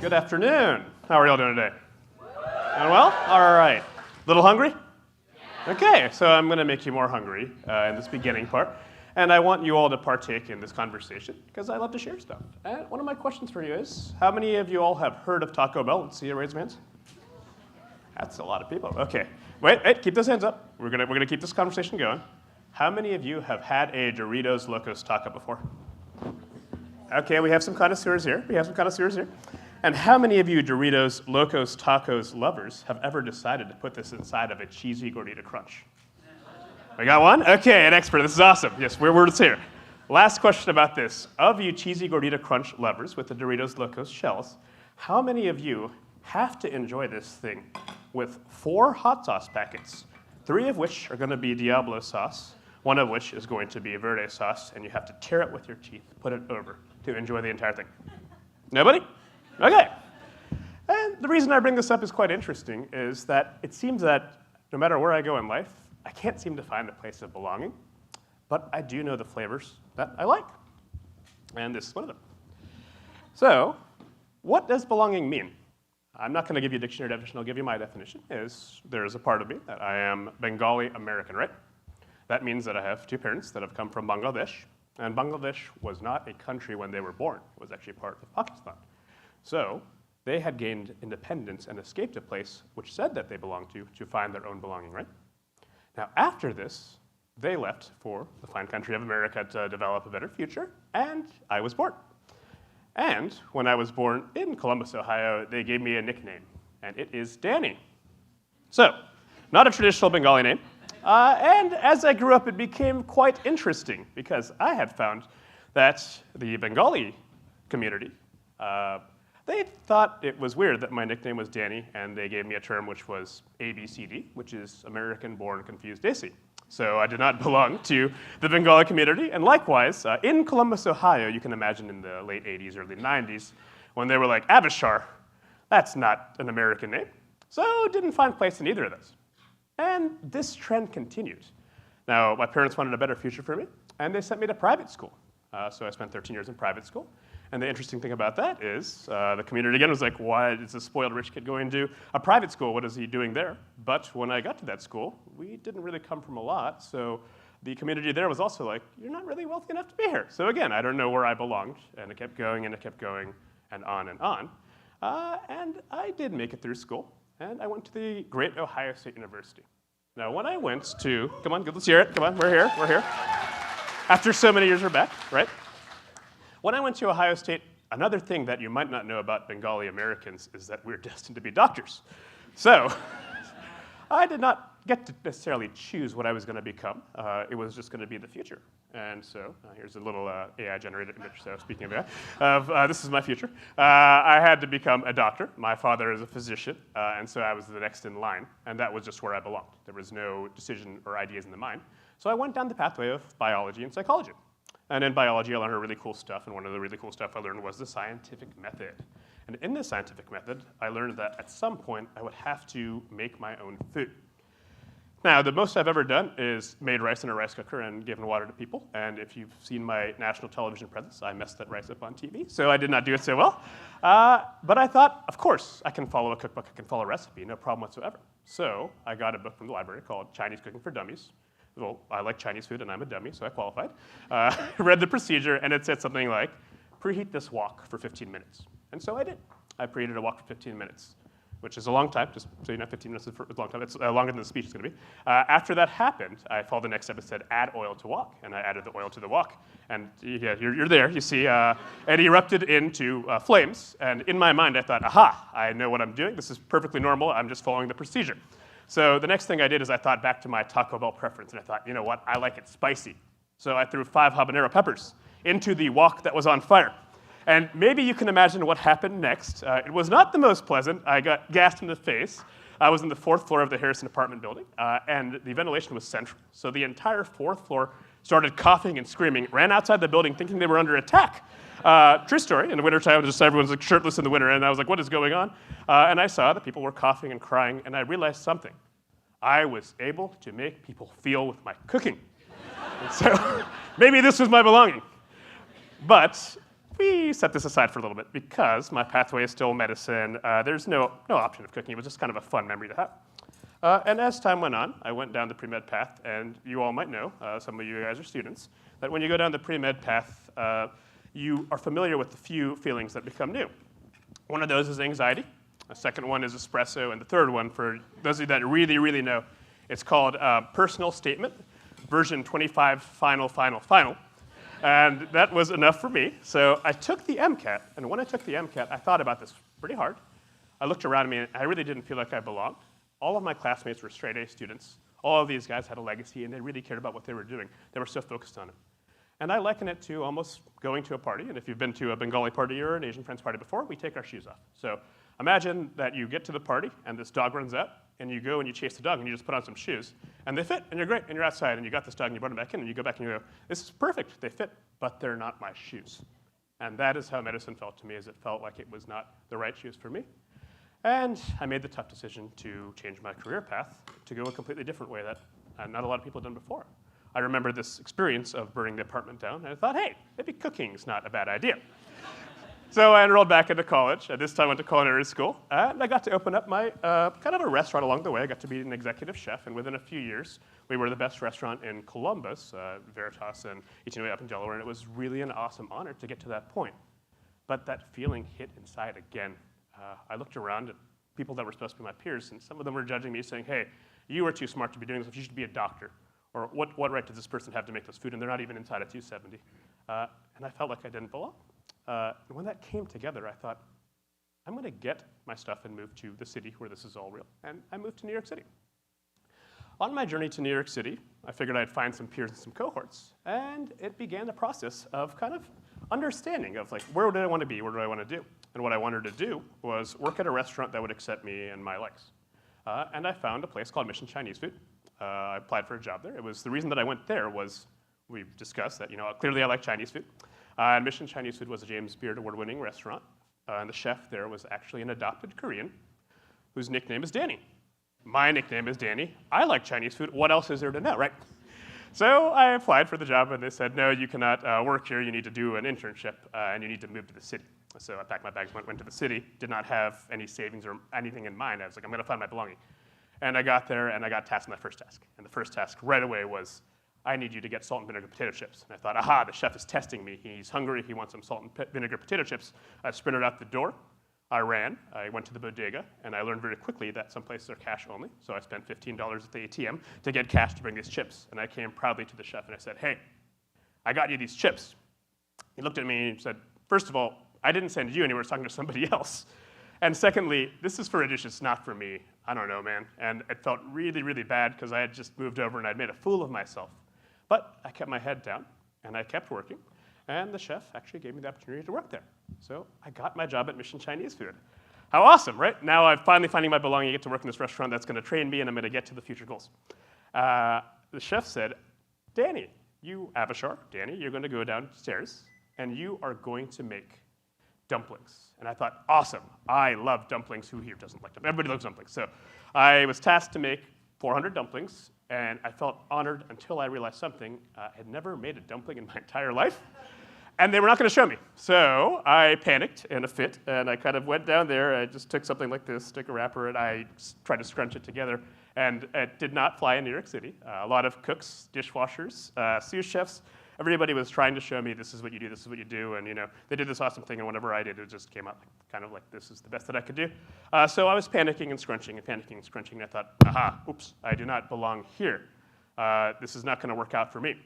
Good afternoon. How are y'all doing today? Doing well? All right. Little hungry? Okay, so I'm going to make you more hungry in this beginning part. And I want you all to partake in this conversation because I love to share stuff. And one of my questions for you is, how many of you all have heard of Taco Bell? Let's see you raise your hands. That's a lot of people. Okay. Wait, keep those hands up. We're gonna keep this conversation going. How many of you have had a Doritos Locos Taco before? Okay, we have some connoisseurs here. And how many of you Doritos Locos Tacos lovers have ever decided to put this inside of a cheesy gordita crunch? We got one? Okay, an expert. This is awesome. Yes, we're here. Last question about this. Of you cheesy gordita crunch lovers with the Doritos Locos shells, how many of you have to enjoy this thing with 4 hot sauce packets, 3 of which are going to be Diablo sauce, 1 of which is going to be verde sauce, and you have to tear it with your teeth, put it over to enjoy the entire thing? Nobody? Okay. And the reason I bring this up is quite interesting, is that it seems that no matter where I go in life, I can't seem to find a place of belonging, but I do know the flavors that I like. And this is one of them. So, what does belonging mean? I'm not going to give you a dictionary definition. I'll give you my definition. There is a part of me that I am Bengali American, right? That means that I have 2 parents that have come from Bangladesh, and Bangladesh was not a country when they were born. It was actually part of Pakistan. So they had gained independence and escaped a place which said that they belonged to find their own belonging, right? Now, after this, they left for the fine country of America to develop a better future, and I was born. And when I was born in Columbus, Ohio, they gave me a nickname, and it is Danny. So, not a traditional Bengali name. And as I grew up, it became quite interesting because I had found that the Bengali community, they thought it was weird that my nickname was Danny, and they gave me a term which was ABCD, which is American Born Confused Desi. So I did not belong to the Bengali community. And likewise, in Columbus, Ohio, you can imagine in the late 80s, early 90s, when they were like, Avishar, that's not an American name. So didn't find place in either of those. And this trend continued. Now, my parents wanted a better future for me, and they sent me to private school. So I spent 13 years in private school. And the interesting thing about that is the community, again, was like, why is a spoiled rich kid going to a private school? What is he doing there? But when I got to that school, we didn't really come from a lot. So the community there was also like, you're not really wealthy enough to be here. So again, I don't know where I belonged. And it kept going, and it kept going, and on and on. And I did make it through school. And I went to the great Ohio State University. Now, when I went to, come on, let's hear it. Come on, we're here. After so many years, we're back, right? When I went to Ohio State, another thing that you might not know about Bengali Americans is that we're destined to be doctors. So I did not get to necessarily choose what I was going to become. It was just going to be the future. And so here's a little AI-generated image. So speaking of AI, this is my future. I had to become a doctor. My father is a physician, and so I was the next in line. And that was just where I belonged. There was no decision or ideas in the mind. So I went down the pathway of biology and psychology. And in biology, I learned really cool stuff. And one of the really cool stuff I learned was the scientific method. And in the scientific method, I learned that at some point, I would have to make my own food. Now, the most I've ever done is made rice in a rice cooker and given water to people. And if you've seen my national television presence, I messed that rice up on TV. So I did not do it so well. But I thought, of course, I can follow a cookbook. I can follow a recipe. No problem whatsoever. So I got a book from the library called Chinese Cooking for Dummies. Well, I like Chinese food, and I'm a dummy, so I qualified. Read the procedure, and it said something like, preheat this wok for 15 minutes. And so I did. I preheated a wok for 15 minutes, which is a long time, just so you know, 15 minutes is a long time. It's longer than the speech is going to be. After that happened, I followed the next step and said, add oil to wok. And I added the oil to the wok. And yeah, you're there, you see. It erupted into flames. And in my mind, I thought, aha, I know what I'm doing. This is perfectly normal. I'm just following the procedure. So the next thing I did is I thought back to my Taco Bell preference, and I thought, you know what, I like it spicy. So I threw 5 habanero peppers into the wok that was on fire. And maybe you can imagine what happened next. It was not the most pleasant. I got gassed in the face. I was in the 4th floor of the Harrison apartment building, and the ventilation was central. So the entire 4th floor started coughing and screaming, ran outside the building thinking they were under attack. True story. In the wintertime, just everyone's like shirtless in the winter, and I was like, what is going on? And I saw that people were coughing and crying, and I realized something. I was able to make people feel with my cooking. And so maybe this was my belonging. But we set this aside for a little bit because my pathway is still medicine. There's no option of cooking. It was just kind of a fun memory to have. And as time went on, I went down the pre-med path, and you all might know, some of you guys are students, that when you go down the pre-med path, you are familiar with the few feelings that become new. One of those is anxiety. The second one is espresso, and the third one, for those of you that really, really know, it's called personal statement, version 25, final. And that was enough for me. So I took the MCAT, and when I took the MCAT, I thought about this pretty hard. I looked around me, and I really didn't feel like I belonged. All of my classmates were straight-A students. All of these guys had a legacy, and they really cared about what they were doing. They were so focused on it. And I liken it to almost going to a party, and if you've been to a Bengali party or an Asian friend's party before, we take our shoes off. So imagine that you get to the party, and this dog runs out, and you go and you chase the dog, and you just put on some shoes, and they fit, and you're great, and you're outside, and you got this dog, and you brought him back in, and you go back and you go, this is perfect, they fit, but they're not my shoes. And that is how medicine felt to me, as it felt like it was not the right shoes for me. And I made the tough decision to change my career path to go a completely different way that not a lot of people had done before. I remember this experience of burning the apartment down, and I thought, hey, maybe cooking's not a bad idea. So I enrolled back into college. At this time, I went to culinary school, and I got to open up my kind of a restaurant along the way. I got to be an executive chef, and within a few years, we were the best restaurant in Columbus, Veritas, and eating away up in Delaware, and it was really an awesome honor to get to that point. But that feeling hit inside again. I looked around at people that were supposed to be my peers, and some of them were judging me, saying, hey, you are too smart to be doing this. You should be a doctor. Or what right does this person have to make this food? And they're not even inside a 270. And I felt like I didn't belong. And when that came together, I thought, I'm going to get my stuff and move to the city where this is all real. And I moved to New York City. On my journey to New York City, I figured I'd find some peers and some cohorts. And it began the process of kind of understanding of, like, where do I want to be? What do I want to do? And what I wanted to do was work at a restaurant that would accept me and my likes. And I found a place called Mission Chinese Food. I applied for a job there. It was the reason that I went there was we've discussed that, clearly I like Chinese food. And Mission Chinese Food was a James Beard Award-winning restaurant. And the chef there was actually an adopted Korean whose nickname is Danny. My nickname is Danny. I like Chinese food. What else is there to know, right? So I applied for the job, and they said, no, you cannot work here. You need to do an internship, and you need to move to the city. So I packed my bags, went to the city, did not have any savings or anything in mind. I was like, I'm going to find my belonging. And I got there, and I got tasked with my first task. And the first task right away was, I need you to get salt and vinegar potato chips. And I thought, aha, the chef is testing me. He's hungry. He wants some salt and vinegar potato chips. I sprinted out the door. I ran. I went to the bodega, and I learned very quickly that some places are cash only. So I spent $15 at the ATM to get cash to bring these chips. And I came proudly to the chef, and I said, hey, I got you these chips. He looked at me and said, first of all, I didn't send you anywhere. I was talking to somebody else. And secondly, this is for a dish. It's not for me. I don't know, man. And it felt really, really bad because I had just moved over and I'd made a fool of myself. But I kept my head down, and I kept working. And the chef actually gave me the opportunity to work there. So I got my job at Mission Chinese Food. How awesome, right? Now I'm finally finding my belonging. I get to work in this restaurant that's going to train me, and I'm going to get to the future goals. The chef said, Danny, Avishar, Danny, you're going to go downstairs, and you are going to make dumplings. And I thought, awesome. I love dumplings. Who here doesn't like dumplings? Everybody loves dumplings. So I was tasked to make 400 dumplings, and I felt honored until I realized something. I had never made a dumpling in my entire life, and they were not going to show me. So I panicked in a fit, and I kind of went down there. I just took something like this, took a wrapper, and I tried to scrunch it together, and it did not fly in New York City. A lot of cooks, dishwashers, sous chefs, everybody was trying to show me this is what you do, this is what you do, and they did this awesome thing, and whenever I did, it just came out kind of like this is the best that I could do. So I was panicking and scrunching, and I thought, aha, oops, I do not belong here. This is not going to work out for me.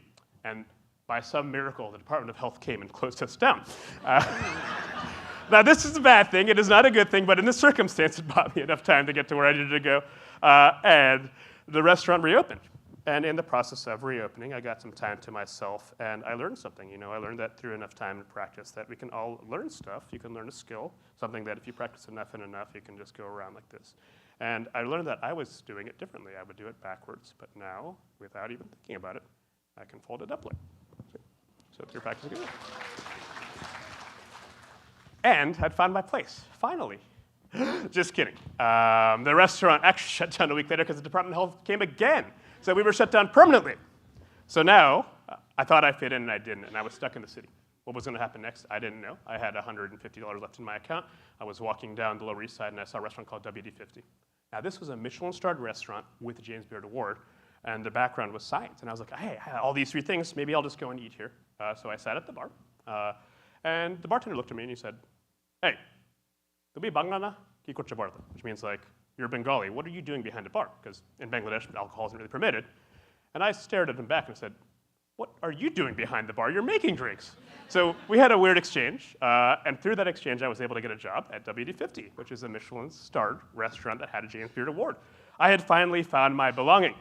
And by some miracle, the Department of Health came and closed us down. Now, this is a bad thing. It is not a good thing, but in this circumstance, it bought me enough time to get to where I needed to go. And the restaurant reopened. And in the process of reopening, I got some time to myself, and I learned something. I learned that through enough time and practice that we can all learn stuff. You can learn a skill, something that if you practice enough and enough, you can just go around like this. And I learned that I was doing it differently. I would do it backwards, but now, without even thinking about it, I can fold it upward. So through practicing it. And I'd found my place, finally. Just kidding. The restaurant actually shut down a week later because the Department of Health came again. So we were shut down permanently. So now, I thought I fit in and I didn't, and I was stuck in the city. what was going to happen next, I didn't know. I had $150 left in my account. I was walking down the Lower East Side, and I saw a restaurant called WD-50. Now, this was a Michelin-starred restaurant with a James Beard Award, and the background was science. And I was like, hey, I have all these 3 things. Maybe I'll just go and eat here. So I sat at the bar, and the bartender looked at me, and he said, hey, tubi Banglana ki kurcha barda, which means like, you're Bengali. What are you doing behind the bar? Because in Bangladesh, alcohol isn't really permitted. And I stared at him back and said, what are you doing behind the bar? You're making drinks. So we had a weird exchange, and through that exchange, I was able to get a job at WD-50, which is a Michelin-starred restaurant that had a James Beard Award. I had finally found my belonging.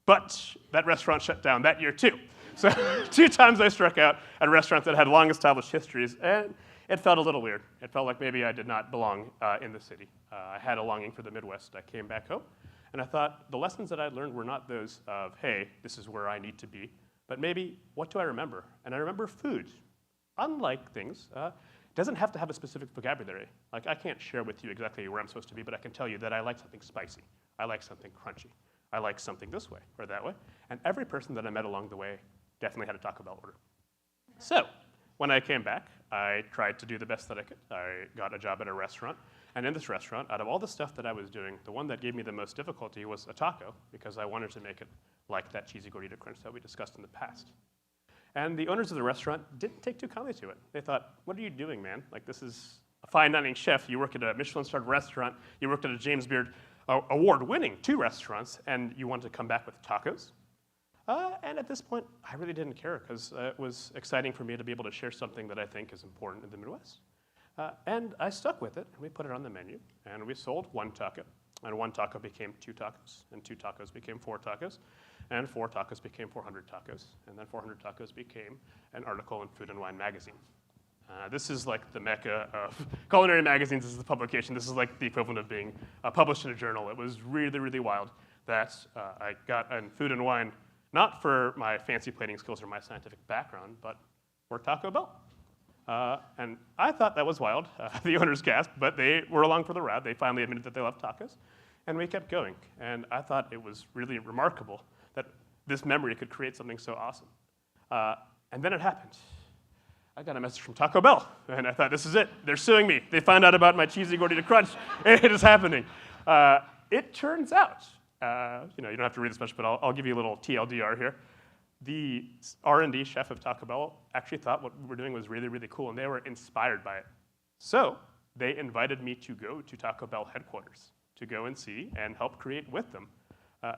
But that restaurant shut down that year, too. So 2 times I struck out at restaurants that had long-established histories, and it felt a little weird. It felt like maybe I did not belong in the city. I had a longing for the Midwest. I came back home, and I thought the lessons that I'd learned were not those of, hey, this is where I need to be, but maybe, what do I remember? And I remember food. Unlike things, it doesn't have to have a specific vocabulary. Like, I can't share with you exactly where I'm supposed to be, but I can tell you that I like something spicy. I like something crunchy. I like something this way or that way. And every person that I met along the way definitely had a Taco Bell order. So when I came back, I tried to do the best that I could. I got a job at a restaurant. And in this restaurant, out of all the stuff that I was doing, the one that gave me the most difficulty was a taco, because I wanted to make it like that cheesy gordita crunch that we discussed in the past. And the owners of the restaurant didn't take too kindly to it. They thought, what are you doing, man? Like, this is a fine dining chef. You work at a Michelin-starred restaurant. You worked at a James Beard Award-winning 2 restaurants, and you want to come back with tacos? And at this point, I really didn't care, because it was exciting for me to be able to share something that I think is important in the Midwest. And I stuck with it, and we put it on the menu, and we sold 1 taco. And 1 taco became 2 tacos, and 2 tacos became 4 tacos, and 4 tacos became 400 tacos, and then 400 tacos became an article in Food and Wine magazine. This is like the mecca of culinary magazines. This is the publication. This is like the equivalent of being published in a journal. It was really, really wild that I got in Food and Wine, not for my fancy plating skills or my scientific background, but for Taco Bell. And I thought that was wild. The owners gasped, but they were along for the ride. They finally admitted that they loved tacos, and we kept going. And I thought it was really remarkable that this memory could create something so awesome. And then it happened. I got a message from Taco Bell, and I thought, this is it. They're suing me. They found out about my cheesy gordita crunch. It is happening. It turns out, you don't have to read this much, but I'll give you a little TLDR here. The R&D chef of Taco Bell actually thought what we were doing was really, really cool, and they were inspired by it. So they invited me to go to Taco Bell headquarters to go and see and help create with them.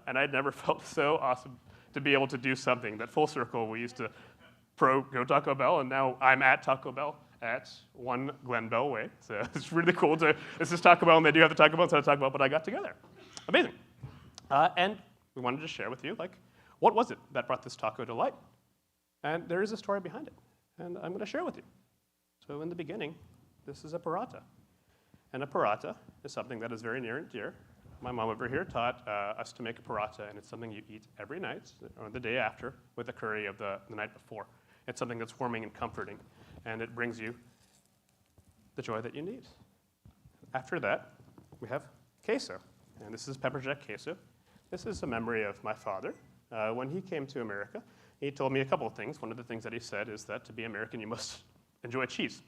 And I'd never felt so awesome to be able to do something that full circle we used to go Taco Bell, and now I'm at Taco Bell at 1 Glen Bell Way. So it's really cool this is Taco Bell, and they do have the Taco Bell instead of Taco Bell, but I got together. Amazing. And we wanted to share with you, like, what was it that brought this taco to light? And there is a story behind it, and I'm going to share with you. So in the beginning, this is a paratha. And a paratha is something that is very near and dear. My mom over here taught us to make a paratha, and it's something you eat every night or the day after with the curry of the night before. It's something that's warming and comforting, and it brings you the joy that you need. After that, we have queso, and this is pepper jack queso. This is a memory of my father. When he came to America, he told me a couple of things. One of the things that he said is that to be American, you must enjoy cheese.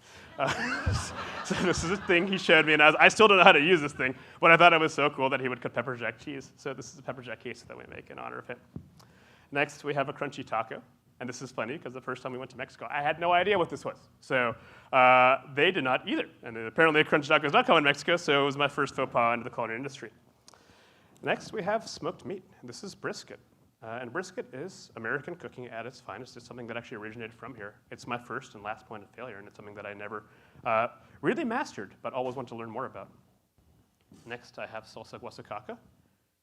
So this is a thing he showed me, and I still don't know how to use this thing, but I thought it was so cool that he would cut pepper jack cheese. So this is a pepper jack queso that we make in honor of him. Next, we have a crunchy taco. And this is funny, because the first time we went to Mexico, I had no idea what this was. So they did not either. And apparently a crunchy taco is not common in Mexico, so it was my first faux pas into the culinary industry. Next, we have smoked meat. This is brisket. And brisket is American cooking at its finest. It's something that actually originated from here. It's my first and last point of failure, and it's something that I never really mastered, but always want to learn more about. Next, I have salsa guasacaca.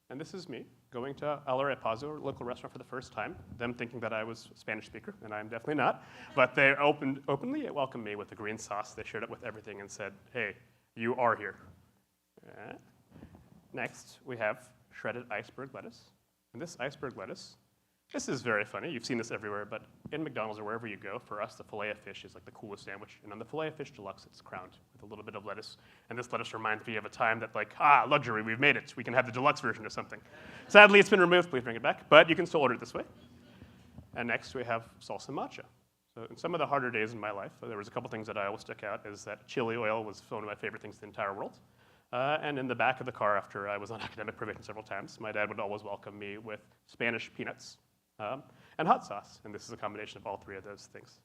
And this is me going to El Repazo, local restaurant, for the first time, them thinking that I was a Spanish speaker, and I'm definitely not. But they openly welcomed me with the green sauce. They shared it with everything and said, hey, you are here. Next, we have shredded iceberg lettuce. And this iceberg lettuce, this is very funny. You've seen this everywhere, but in McDonald's or wherever you go, for us, the filet of fish is like the coolest sandwich. And on the filet of fish deluxe, it's crowned with a little bit of lettuce. And this lettuce reminds me of a time that, like, luxury, we've made it. We can have the deluxe version or something. Sadly, it's been removed. Please bring it back. But you can still order it this way. And next, we have salsa macha. So in some of the harder days in my life, there was a couple things that I always stuck out, is that chili oil was one of my favorite things in the entire world. And in the back of the car, after I was on academic probation several times, my dad would always welcome me with Spanish peanuts and hot sauce. And this is a combination of all three of those things.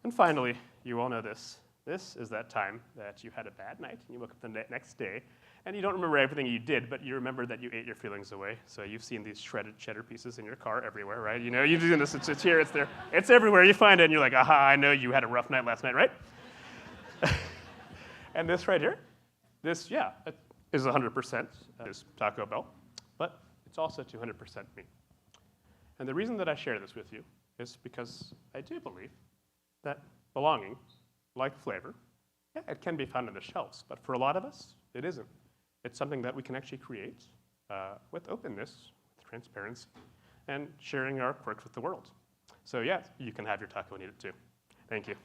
And finally, you all know this. This is that time that you had a bad night, and you woke up the next day, and you don't remember everything you did, but you remember that you ate your feelings away. So you've seen these shredded cheddar pieces in your car everywhere, right? You know, you've seen this, it's here, it's there. It's everywhere, you find it, and you're like, aha, I know you had a rough night last night, right? And this right here, this, yeah, it is 100% is Taco Bell, but it's also 200% me. And the reason that I share this with you is because I do believe that belonging, like flavor, yeah, it can be found on the shelves, but for a lot of us, it isn't. It's something that we can actually create with openness, with transparency, and sharing our quirks with the world. So yeah, you can have your taco and eat it too. Thank you.